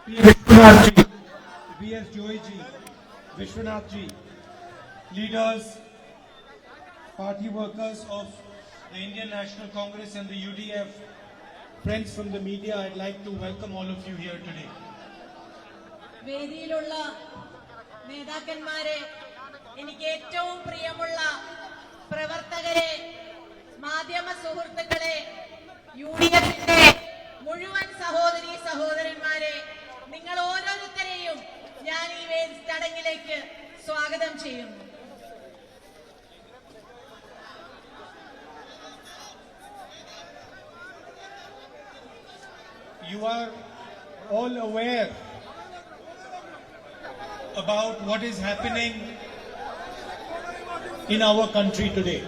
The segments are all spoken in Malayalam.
Vishwanath ji, V.S. Joy ji, Vishwanath ji, leaders, party workers of the Indian National Congress and the UDF, friends from the media, I'd like to welcome all of you here today. വേദിയിലുള്ള നേതാക്കന്മാരെ, എനിക്ക് ഏറ്റവും പ്രിയമുള്ള പ്രവർത്തകരെ, മാധ്യമ സുഹൃത്തുക്കളെ, യുഡിഎഫിന്റെ മുഴുവൻ സഹോദരീ സഹോദരന്മാരെ, നിങ്ങൾ ഓരോരുത്തരെയും ഞാൻ ഈ ചടങ്ങിലേക്ക് സ്വാഗതം ചെയ്യുന്നു. You are all aware about what is happening in our country today.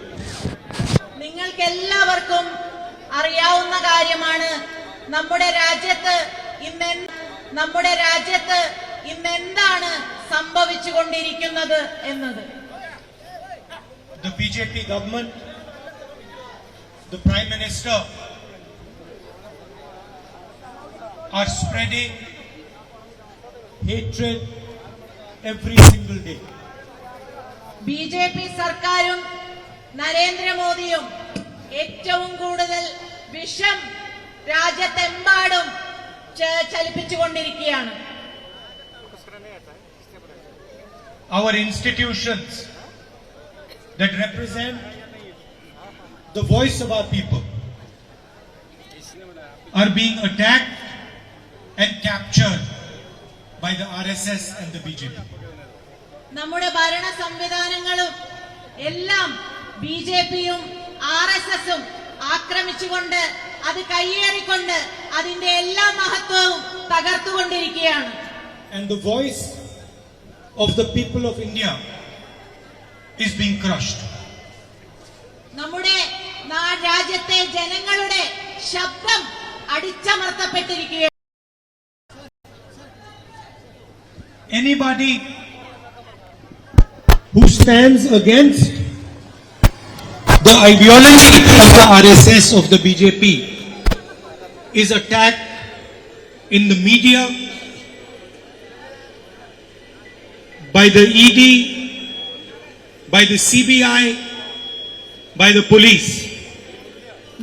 നിങ്ങൾക്ക് എല്ലാവർക്കും അറിയാവുന്ന കാര്യമാണ് നമ്മുടെ രാജ്യത്ത് ഇന്ന് എന്താണ് സംഭവിച്ചുകൊണ്ടിരിക്കുന്നത് എന്നത്. The BJP government, the Prime Minister are spreading hatred every single day. BJP സർക്കാരും നരേന്ദ്രമോദിയും ഏറ്റവും കൂടുതൽ വിഷം രാജ്യത്തെമ്പാടും ചലിപ്പിച്ചുകൊണ്ടിരിക്കുകയാണ്. Our institutions that represent the voice of our people are being attacked and captured by the RSS and the BJP. നമ്മുടെ ഭരണ സംവിധാനങ്ങളും എല്ലാം ബിജെപിയും ആർഎസ്എസും ആക്രമിച്ചുകൊണ്ട്, അത് കയ്യേറിക്കൊണ്ട് അതിന്റെ എല്ലാ മഹത്വവും തകർത്തുകൊണ്ടിരിക്കുകയാണ്. And the voice of the people of India is being crushed. നമ്മുടെ രാജ്യത്തെ ജനങ്ങളുടെ ശബ്ദം അടിച്ചമർത്തപ്പെട്ടിരിക്കുകയാണ്. Anybody who stands against the ideology of the RSS, of the BJP, is attacked in the media, by the ED, by the CBI, by the police.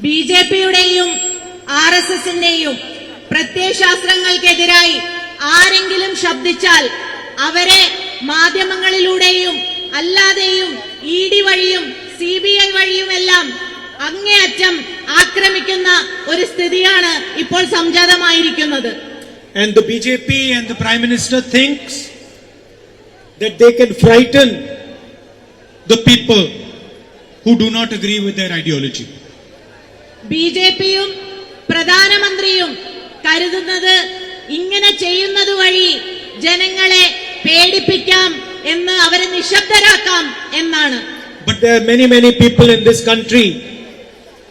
ബിജെപിയുടെയും ആർഎസ്എസിന്റെയും പ്രത്യയശാസ്ത്രങ്ങൾക്കെതിരായി ആരെങ്കിലും ശബ്ദിച്ചാൽ അവരെ മാധ്യമങ്ങളിലൂടെയും അല്ലാതെയും ഇഡി വഴിയും സിബിഐ വഴിയുമെല്ലാം അങ്ങേയറ്റം ആക്രമിക്കുന്ന ഒരു സ്ഥിതിയാണ് ഇപ്പോൾ സംജാതമായിരിക്കുന്നത്. And the BJP and the Prime Minister thinks that they can frighten the people who do not agree with their ideology. ബിജെപിയും പ്രധാനമന്ത്രിയും കരുതുന്നത് ഇങ്ങനെ ചെയ്യുന്നത് വഴി ജനങ്ങളെ പേടിപ്പിക്കാം എന്ന്, അവരെ നിശബ്ദരാക്കാം എന്നാണ്. But there are many people in this country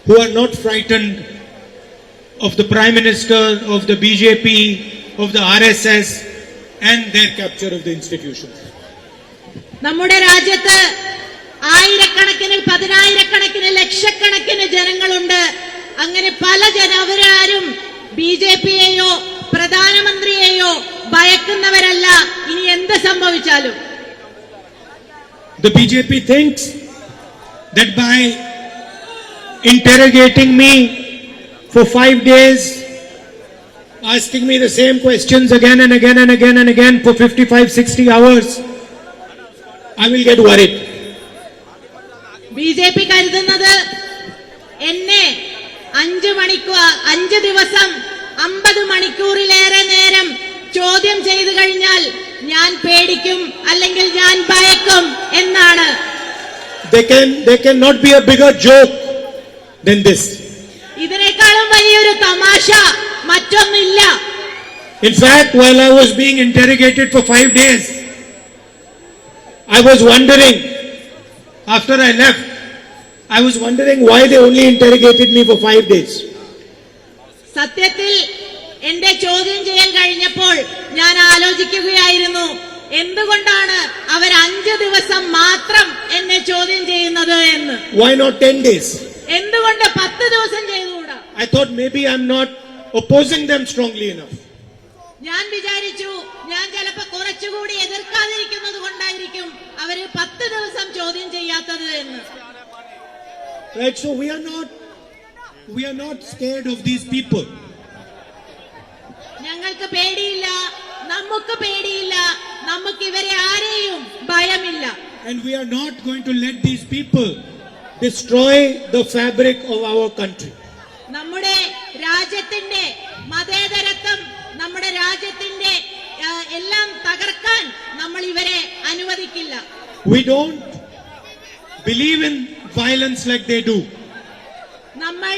who are not frightened of the Prime Minister, of the BJP, of the RSS and their capture of the institutions. നമ്മുടെ രാജ്യത്ത് ആയിരക്കണക്കിന്, പതിനായിരക്കണക്കിന്, ലക്ഷക്കണക്കിന് ജനങ്ങളുണ്ട്. അങ്ങനെ പല അവരാരും ബിജെപിയെയോ പ്രധാനമന്ത്രിയെയോ ഭയക്കുന്നവരല്ല. ഇനി എന്ത് സംഭവിച്ചാലും The BJP thinks that by interrogating me for 5 days, asking me the same questions again and again and again and again for 55-60 hours, I will get worried. BJP കരുതുന്നത് എന്നെ 5 ദിവസം 50 മണിക്കൂറിലേറെ നേരം ചോദ്യം ചെയ്തു കഴിഞ്ഞാൽ ഞാൻ പേടിക്കും, അല്ലെങ്കിൽ ഞാൻ ഭയക്കും എന്നാണ്. There cannot be a bigger joke than this. ഇതിനേക്കാളും വലിയൊരു തമാശ മറ്റൊന്നില്ല. In fact, while I was being interrogated for 5 days, I was wondering, after I left, I was wondering why they only interrogated me for 5 days. സത്യത്തിൽ എന്റെ ചോദ്യം ചെയ്യൽ കഴിഞ്ഞപ്പോൾ ഞാൻ ആലോചിക്കുകയായിരുന്നു, എന്തുകൊണ്ടാണ് അവർ 5 ദിവസം മാത്രം എന്നെ ചോദ്യം ചെയ്യുന്നത് എന്ന്. Why not 10 days? എന്തുകൊണ്ട് 10 ദിവസം ചെയ്തുകൂടാ? I thought maybe I'm not opposing them strongly enough. ഞാൻ വിചാരിച്ചു ഞാൻ ചിലപ്പോൾ കുറച്ചുകൂടി എതിർക്കാതിരിക്കുന്നത് കൊണ്ടായിരിക്കും അവര് 10 ദിവസം ചോദ്യം ചെയ്യാത്തത് എന്ന്. Right, so we are not scared of these people. ഞങ്ങൾക്ക് പേടിയില്ല, നമുക്ക് പേടിയില്ല, നമുക്ക് ഇവരെ ആരെയും ഭയമില്ല. And we are not going to let these people destroy the fabric of our country. നമ്മുടെ രാജ്യത്തിന്റെ മതേതരത്വം, നമ്മുടെ രാജ്യത്തിന്റെ എല്ലാം തകർക്കാൻ നമ്മൾ ഇവരെ അനുവദിക്കില്ല. We don't believe in violence like they do. നമ്മൾ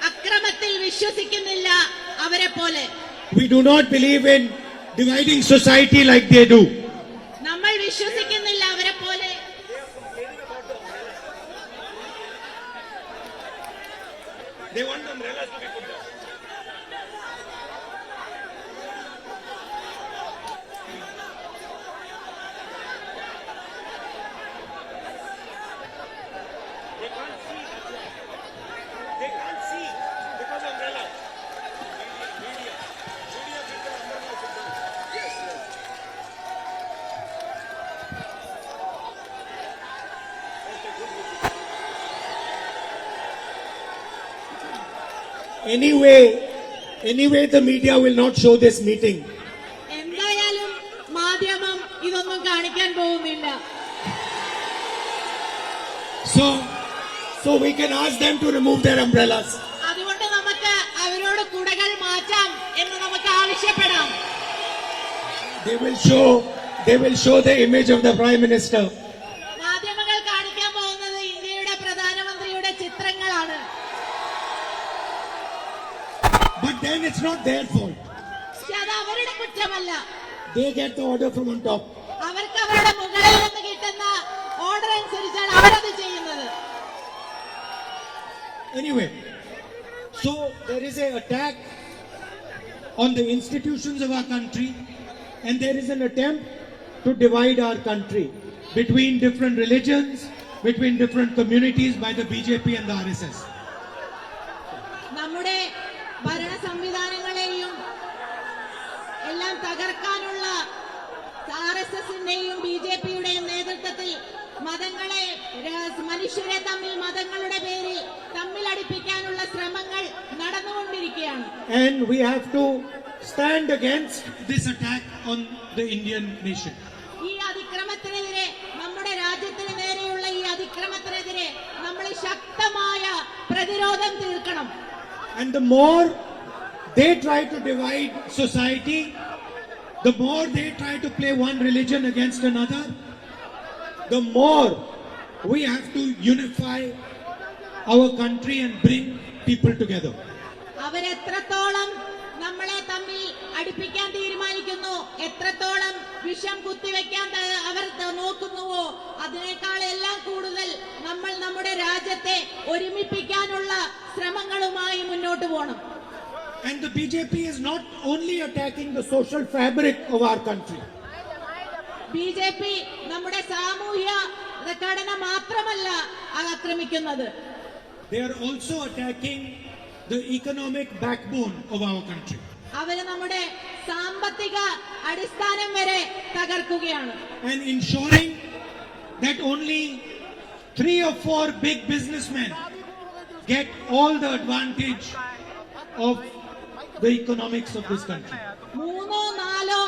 അക്രമത്തിൽ വിശ്വസിക്കുന്നില്ല അവരെ പോലെ. We do not believe in dividing society like they do. നമ്മൾ വിശ്വസിക്കുന്നില്ല അവരെ പോലെ. They want the umbrellas to be put down. They can't see. They can't see because of umbrellas. Media people umbrellas put down. Yes. Anyway, the media will not show this meeting. എന്തായാലും മാധ്യമം ഇതൊന്നും കാണിക്കാൻ പോകുന്നില്ല. So we can ask them to remove their umbrellas. അതുകൊണ്ട് നമുക്ക് അവരോട് കുടകൾ മാറ്റാം എന്ന് നമുക്ക് ആവശ്യപ്പെടാം. They will show the image of the Prime Minister. മാധ്യമങ്ങൾ കാണിക്കാൻ പോകുന്നത് ഇന്ത്യയുടെ പ്രധാനമന്ത്രിയുടെ ചിത്രങ്ങളാണ്. But then it's not their fault. അത് അവരുടെ കുറ്റമല്ല. They get the order from on top. അവർക്ക് അവരുടെ മുകളിൽ നിന്ന് കിട്ടുന്ന ഓർഡർ അനുസരിച്ചാണ് അവരത് ചെയ്യുന്നത്. Anyway, so there is an attack on the institutions of our country, and there is an attempt to divide our country between different religions, between different communities by the BJP and the RSS. നമ്മുടെ ഭരണ സംവിധാനങ്ങളെയും എല്ലാം തകർക്കാനുള്ള RSSന്റെയും BJPയുടെയും നേതൃത്വത്തിൽ മതങ്ങളെ, മനുഷ്യരെ തമ്മിൽ മതങ്ങളുടെ പേരിൽ തമ്മിലടിപ്പിക്കാനുള്ള ശ്രമങ്ങൾ നടന്നുകൊണ്ടിരിക്കുകയാണ്. And we have to stand against this attack on the Indian nation. ഈ അതിക്രമത്തിനെതിരെ, നമ്മുടെ രാജ്യത്തിന് നേരെയുള്ള ഈ അതിക്രമത്തിനെതിരെ നമ്മൾ ശക്തമായ പ്രതിരോധം തീർക്കണം. And the more they try to divide society, the more they try to play one religion against another, the more we have to unify our country and bring people together. അവരെത്രത്തോളം നമ്മളെ തമ്മിൽ അടുപ്പിക്കാൻ തീരുമാനിക്കുന്നു, എത്രത്തോളം വിഷം കുത്തിവെക്കാൻ അവർ നോക്കുന്നുവോ, അതിനേക്കാൾ എല്ലാം കൂടുതൽ നമ്മൾ നമ്മുടെ രാജ്യത്തെ ഒരുമിപ്പിക്കാനുള്ള ശ്രമങ്ങളുമായി മുന്നോട്ട് പോകണം. And the BJP is not only attacking the social fabric of our country. BJP നമ്മുടെ സാമൂഹ്യ ഘടന മാത്രമല്ല ആക്രമിക്കുന്നത്. They are also attacking the economic backbone of our country. അവര് നമ്മുടെ സാമ്പത്തിക അടിസ്ഥാനം വരെ തകർക്കുകയാണ്. And ensuring that only 3 or 4 big businessmen get all the advantage of the economics of this country. 3-4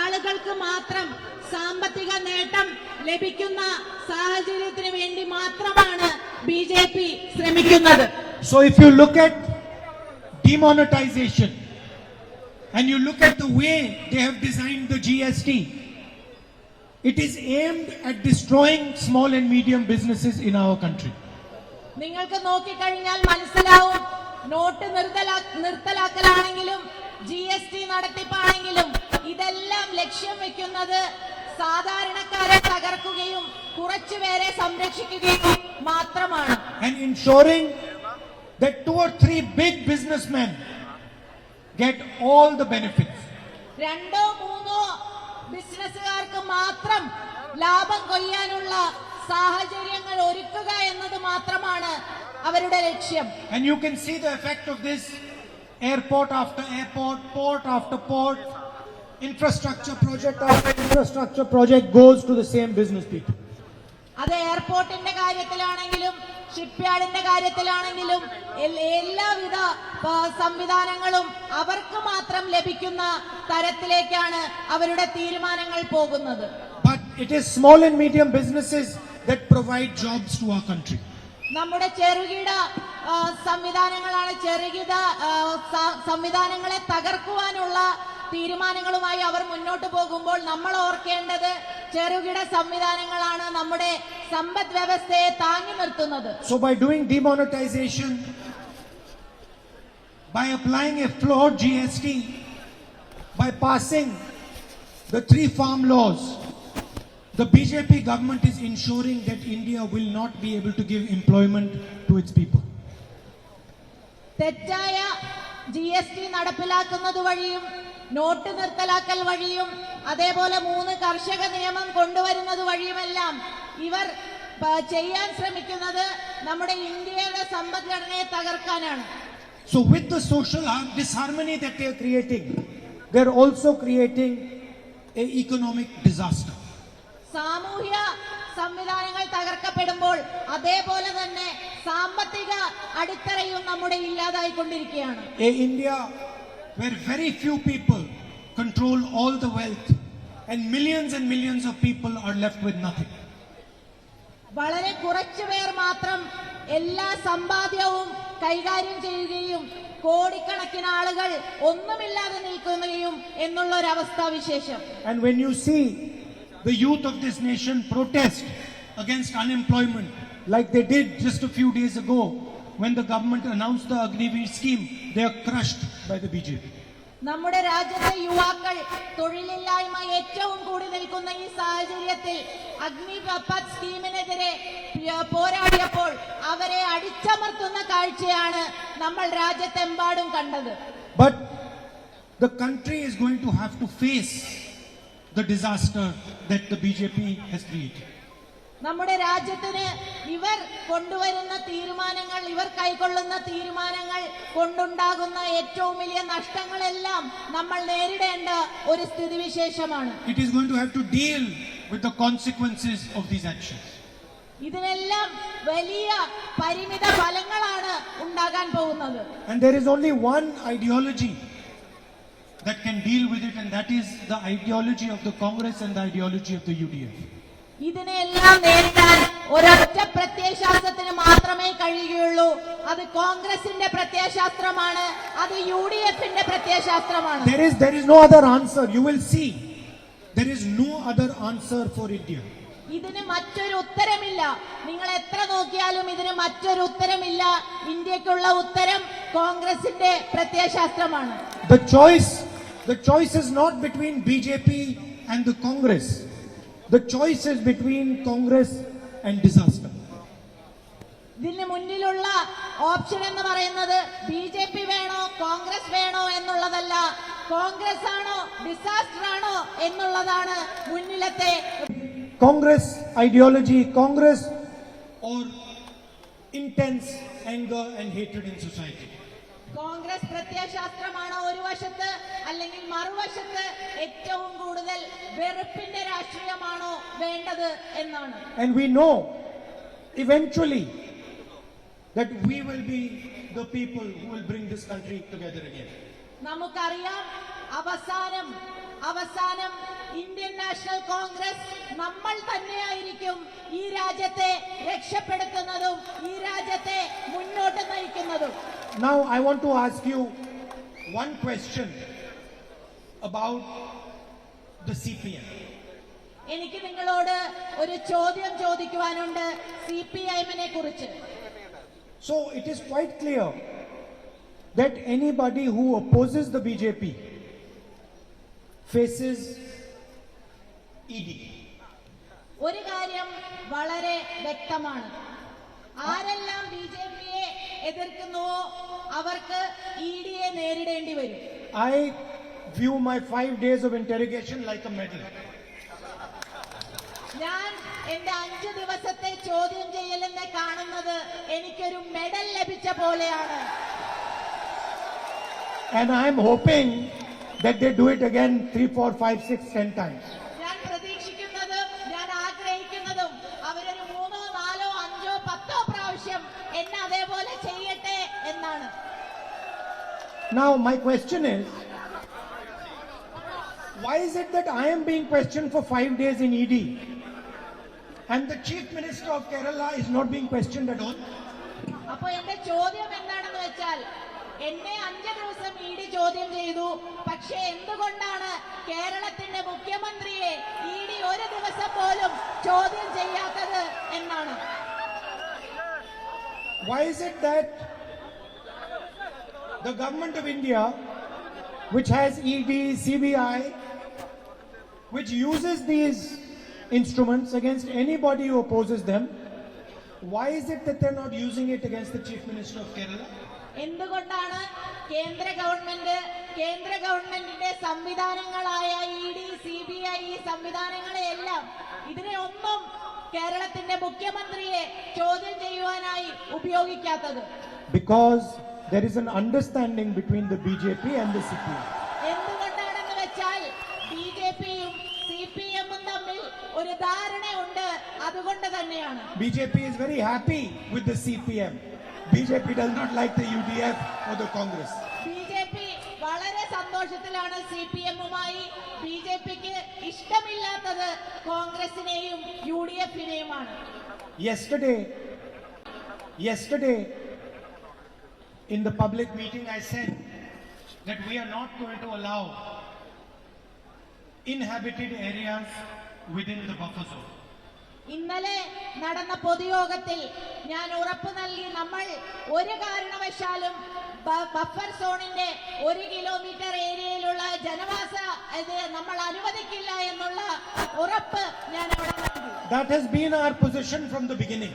ആളുകൾക്ക് മാത്രം സാമ്പത്തിക നേട്ടം ലഭിക്കുന്ന സാഹചര്യത്തിന് വേണ്ടി മാത്രമാണ് BJP ശ്രമിക്കുന്നത്. So if you look at demonetization and you look at the way they have designed the GST, it is aimed at destroying small and medium businesses in our country. നിങ്ങൾക്ക് നോക്കിക്കഴിഞ്ഞാൽ മനസ്സിലാവും, നോട്ട് നിർത്തലാക്കലാണെങ്കിലും GST നടത്തിപ്പാണെങ്കിലും ഇതെല്ലാം ലക്ഷ്യം വെക്കുന്നത് സാധാരണക്കാരെ തകർക്കുകയും കുറച്ചുപേരെ സംരക്ഷിക്കുകയും മാത്രമാണ്. And ensuring that 2 or 3 big businessmen get all the benefits. 2-3 ബിസിനസ്സുകാർക്ക് മാത്രം ലാഭം കൊയ്യാനുള്ള സാഹചര്യങ്ങൾ ഒരുക്കുക എന്നത് മാത്രമാണ് അവരുടെ ലക്ഷ്യം. And you can see the effect of this airport after airport, port after port, infrastructure project after infrastructure project goes to the same business people. അത് എയർപോർട്ടിന്റെ കാര്യത്തിലാണെങ്കിലും ഷിപ്പ്യാർഡിന്റെ കാര്യത്തിലാണെങ്കിലും എല്ലാവിധ സംവിധാനങ്ങളും അവർക്ക് മാത്രം ലഭിക്കുന്ന തരത്തിലേക്കാണ് അവരുടെ തീരുമാനങ്ങൾ പോകുന്നത്. But it is small and medium businesses that provide jobs to our country. നമ്മുടെ ചെറുകിട സംവിധാനങ്ങളാണ് ചെറുകിട സംവിധാനങ്ങളെ തകർക്കുവാനുള്ള തീരുമാനങ്ങളുമായി അവർ മുന്നോട്ട് പോകുമ്പോൾ നമ്മൾ ഓർക്കേണ്ടത് ചെറുകിട സംവിധാനങ്ങളാണ് നമ്മുടെ സമ്പദ് വ്യവസ്ഥയെ താങ്ങി നിർത്തുന്നത്. So by doing demonetization, by applying a flawed GST, by passing the 3 farm laws, the BJP government is ensuring that India will not be able to give employment to its people. തെറ്റായ GST നടപ്പിലാക്കുന്നത് വഴിയും നോട്ട് നിർത്തലാക്കൽ വഴിയും അതേപോലെ 3 കർഷക നിയമം കൊണ്ടുവരുന്നത് വഴിയുമെല്ലാം ഇവർ ചെയ്യാൻ ശ്രമിക്കുന്നത് നമ്മുടെ ഇന്ത്യയുടെ സമ്പദ്ഘടനയെ തകർക്കാനാണ്. So with the social disharmony that they are creating, they are also creating an economic disaster. സാമൂഹ്യ സംവിധാനങ്ങൾ തകർക്കപ്പെടുമ്പോൾ അതേപോലെ തന്നെ സാമ്പത്തിക അടിത്തറയും നമ്മുടെ ഇല്ലാതായിക്കൊണ്ടിരിക്കുകയാണ്. A India where very few people control all the wealth and millions of people are left with nothing. വളരെ കുറച്ചു പേർ മാത്രം എല്ലാ സമ്പാദ്യവും കൈകാര്യം ചെയ്യുകയും കോടിക്കണക്കിന് ആളുകൾ ഒന്നുമില്ലാതെ നിൽക്കുകയും എന്നുള്ള ഒരു അവസ്ഥാവിശേഷം. And when you see the youth of this nation protest against unemployment like they did just a few days ago when the government announced the Agniveer scheme, they are crushed by the BJP. നമ്മുടെ രാജ്യത്തെ യുവാക്കൾ തൊഴിലില്ലായ്മ ഏറ്റവും കൂടി നിൽക്കുന്ന ഈ സാഹചര്യത്തിൽ അഗ്നിപഥ് സ്കീമിനെതിരെ പോരാടിയപ്പോൾ അവരെ അടിച്ചമർത്തുന്ന കാഴ്ചയാണ് നമ്മൾ രാജ്യത്തെമ്പാടും കണ്ടത്. But the country is going to have to face the disaster that the BJP has created. നമ്മുടെ രാജ്യത്തിന് ഇവർ കൊണ്ടുവരുന്ന തീരുമാനങ്ങൾ ഇവർ കൈക്കൊള്ളുന്ന തീരുമാനങ്ങൾ കൊണ്ടുണ്ടാകുന്ന ഏറ്റവും വലിയ നഷ്ടങ്ങളെല്ലാം നമ്മൾ നേരിടേണ്ട ഒരു സ്ഥിതിവിശേഷമാണ്. It is going to have to deal with the consequences of these actions. ഇതിനെല്ലാം വലിയ പരിമിത ഫലങ്ങളാണ് ഉണ്ടാകാൻ പോകുന്നത്. And there is only one ideology that can deal with it, and that is the ideology of the Congress and the ideology of the UDF. ഇതിനെല്ലാം നേരിടാൻ ഒരൊറ്റ പ്രത്യയശാസ്ത്രത്തിന് മാത്രമേ കഴിയുകയുള്ളൂ. അത് കോൺഗ്രസിന്റെ പ്രത്യയശാസ്ത്രമാണ്, അത് UDFന്റെ പ്രത്യയശാസ്ത്രമാണ്. There is no other answer. You will see there is no other answer for India. ഇതിന് മറ്റൊരു ഉത്തരമില്ല. നിങ്ങൾ എത്ര നോക്കിയാലും ഇതിന് മറ്റൊരു ഉത്തരമില്ല. ഇന്ത്യക്കുള്ള ഉത്തരം കോൺഗ്രസിന്റെ പ്രത്യയശാസ്ത്രമാണ്. The choice is not between BJP and the Congress. The choice is between Congress and disaster. ഇതിന് മുന്നിലുള്ള ഓപ്ഷൻ എന്ന് പറയുന്നത് BJP വേണോ കോൺഗ്രസ് വേണോ എന്നുള്ളതല്ല, കോൺഗ്രസ് ആണോ ഡിസാസ്റ്റർ ആണോ എന്നുള്ളതാണ് മുന്നിലത്തെ. Congress ideology, Congress or intense anger and hatred in society. Congress പ്രത്യയശാസ്ത്രമാണോ ഒരു വശത്ത്, അല്ലെങ്കിൽ മറുവശത്ത് ഏറ്റവും കൂടുതൽ വെറുപ്പിന്റെ രാഷ്ട്രീയമാണോ വേണ്ടത് എന്നാണ്. And we know eventually that we will be the people who will bring this country together again. നമുക്കറിയാം അവസാനം ഇന്ത്യൻ നാഷണൽ കോൺഗ്രസ് നമ്മൾ തന്നെയായിരിക്കും ഈ രാജ്യത്തെ രക്ഷപ്പെടുത്തുന്നതും ഈ രാജ്യത്തെ മുന്നോട്ട് നയിക്കുന്നതും. Now I want to ask you one question about the CPM. എനിക്ക് നിങ്ങളോട് ഒരു ചോദ്യം ചോദിക്കുവാനുണ്ട് CPIMനെ കുറിച്ച്. So it is quite clear that anybody who opposes the BJP faces ED. ഒരു കാര്യം വളരെ വ്യക്തമാണ്, ആരെല്ലാം BJPയെ എതിർക്കുന്നുവോ അവർക്ക് EDയെ നേരിടേണ്ടി വരും. I view my 5 days of interrogation like a medal. ഞാൻ എന്റെ 5 ദിവസത്തെ ചോദ്യം ചെയ്യലിനെ കാണുന്നത് എനിക്കൊരു മെഡൽ ലഭിച്ച പോലെയാണ്. And I am hoping that they do it again 3, 4, 5, 6, 10 times. ഞാൻ പ്രതീക്ഷിക്കുന്നതും ഞാൻ ആഗ്രഹിക്കുന്നതും അവരൊരു 3, 4, 5, 10 പ്രാവശ്യം എന്നെ അതേപോലെ ചെയ്യട്ടെ എന്നാണ്. Now my question is, why is it that I am being questioned for 5 days in ED and the Chief Minister of Kerala is not being questioned at all? അപ്പോൾ എന്റെ ചോദ്യം എന്താണെന്ന് വെച്ചാൽ, എന്നെ 5 ദിവസം ED ചോദ്യം ചെയ്തു, പക്ഷേ എന്തുകൊണ്ടാണ് കേരളത്തിന്റെ മുഖ്യമന്ത്രിയെ ED ഒരു ദിവസം പോലും ചോദ്യം ചെയ്യാത്തത് എന്നാണ്. Why is it that the government of India, which has ED, CBI, which uses these instruments against anybody who opposes them, why is it that they're not using it against the Chief Minister of Kerala? എന്തുകൊണ്ടാണ് കേന്ദ്ര ഗവൺമെന്റിന്റെ സംവിധാനങ്ങളായ ED, CBI ഈ സംവിധാനങ്ങളെയെല്ലാം ഇതിനെ ഒന്നും കേരളത്തിന്റെ മുഖ്യമന്ത്രിയെ ചോദ്യം ചെയ്യുവാനായി ഉപയോഗിക്കാത്തത്? Because there is an understanding between the BJP and the CPM. എന്തുകൊണ്ടാണെന്ന് വെച്ചാൽ BJPയും CPMഉം തമ്മിൽ ഒരു ധാരണയുണ്ട്, അതുകൊണ്ട് തന്നെയാണ്. BJP is very happy with the CPM. BJP does not like the UDF or the Congress. BJP വളരെ സന്തോഷത്തിലാണ് CPMുമായി. BJPക്ക് ഇഷ്ടമില്ലാത്തത് കോൺഗ്രസിനെയും UDFനെയുമാണ്. Yesterday in the public meeting I said that we are not going to allow inhabited areas within the buffer zone. ഇന്നലെ നടന്ന പൊതുയോഗത്തിൽ ഞാൻ ഉറപ്പു നൽകി, നമ്മൾ ഒരു കാരണവശാലും ബഫർ സോണിന്റെ 1 കിലോമീറ്റർ ഏരിയയിലുള്ള ജനവാസ നമ്മൾ അനുവദിക്കില്ല എന്നുള്ള ഉറപ്പ് ഞാൻ അവിടെ നൽകി. That has been our position from the beginning.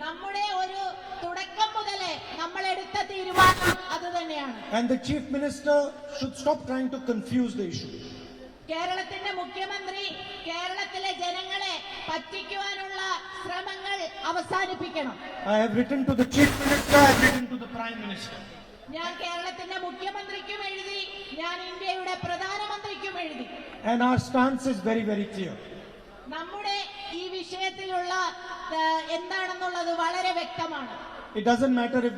നമ്മുടെ ഒരു തുടക്കം മുതലേ നമ്മൾ എടുത്ത തീരുമാനം അത് തന്നെയാണ്. And the Chief Minister should stop trying to confuse the issue. കേരളത്തിന്റെ മുഖ്യമന്ത്രി കേരളത്തിലെ ജനങ്ങളെ പറ്റിക്കുവാനുള്ള ശ്രമങ്ങൾ അവസാനിപ്പിക്കണം. I have written to the Chief Minister, I have written to the Prime Minister. ഞാൻ കേരളത്തിന്റെ മുഖ്യമന്ത്രിക്കും എഴുതി, ഞാൻ ഇന്ത്യയുടെ പ്രധാനമന്ത്രിക്കും എഴുതി. And our stance is very, very clear. നമ്മുടെ ഈ വിഷയത്തിലുള്ള എന്താണെന്നുള്ളത് വളരെ വ്യക്തമാണ്. It doesn't matter if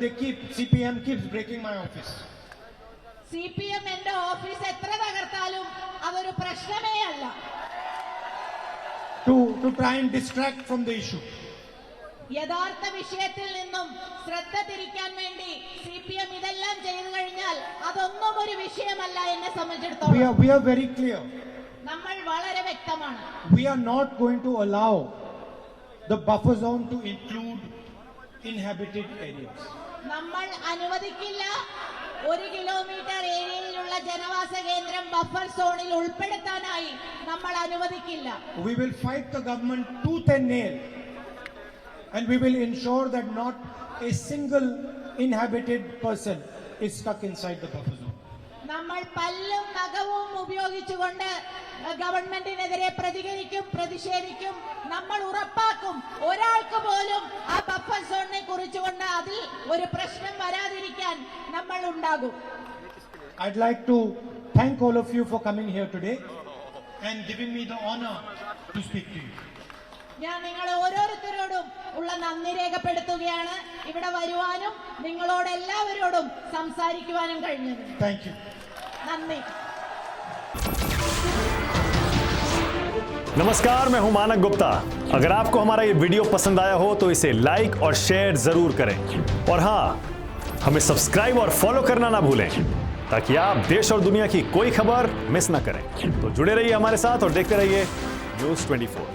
CPM keeps breaking my office. CPM എന്റെ ഓഫീസ് എത്ര തകർത്താലും അതൊരു പ്രശ്നമേ അല്ല. To try and distract from the issue. യഥാർത്ഥ വിഷയത്തിൽ നിന്നും ശ്രദ്ധ തിരിക്കാൻ വേണ്ടി CPM ഇതെല്ലാം ചെയ്തു കഴിഞ്ഞാൽ അതൊന്നും ഒരു വിഷയമല്ല എന്നെ സംബന്ധിച്ചിടത്തോളം. We are very clear. നമ്മൾ വളരെ വ്യക്തമാണ്. We are not going to allow the buffer zone to include inhabited areas. നമ്മൾ അനുവദിക്കില്ല 1 കിലോമീറ്റർ ഏരിയയിലുള്ള ജനവാസ കേന്ദ്രം ബഫർ സോണിൽ ഉൾപ്പെടുത്താനായി നമ്മൾ അനുവദിക്കില്ല. We will fight the government tooth and nail, and we will ensure that not a single inhabited person is stuck inside the buffer zone. നമ്മൾ പല്ലും നഖവും ഉപയോഗിച്ചുകൊണ്ട് ഗവൺമെന്റിനെതിരെ പ്രതിഷേധിക്കും. നമ്മൾ ഉറപ്പാക്കും ഒരാൾക്ക് പോലും ആ ബഫർ സോണിനെ കുറിച്ചുകൊണ്ട് അതിൽ ഒരു പ്രശ്നം വരാതിരിക്കാൻ നമ്മൾ ഉണ്ടാകും. I'd like to thank all of you for coming here today and giving me the honor to speak to you. ഞാൻ നിങ്ങൾ ഓരോരുത്തരോടും ഉള്ള നന്ദി രേഖപ്പെടുത്തുകയാണ്, ഇവിടെ വരുവാനും നിങ്ങളോട് എല്ലാവരോടും സംസാരിക്കുവാനും കഴിഞ്ഞത്. Thank you. നന്ദി. नमस्कार, मैं हूं मानक गुप्ता। अगर आपको हमारा ये वीडियो पसंद आया हो तो इसे लाइक और शेयर जरूर करें, और हाँ, हमें सब्सक्राइब और फॉलो करना ना भूलें ताकि आप देश और दुनिया की कोई खबर मिस ना करें। तो जुड़े रहिए हमारे साथ और देखते रहिए News24।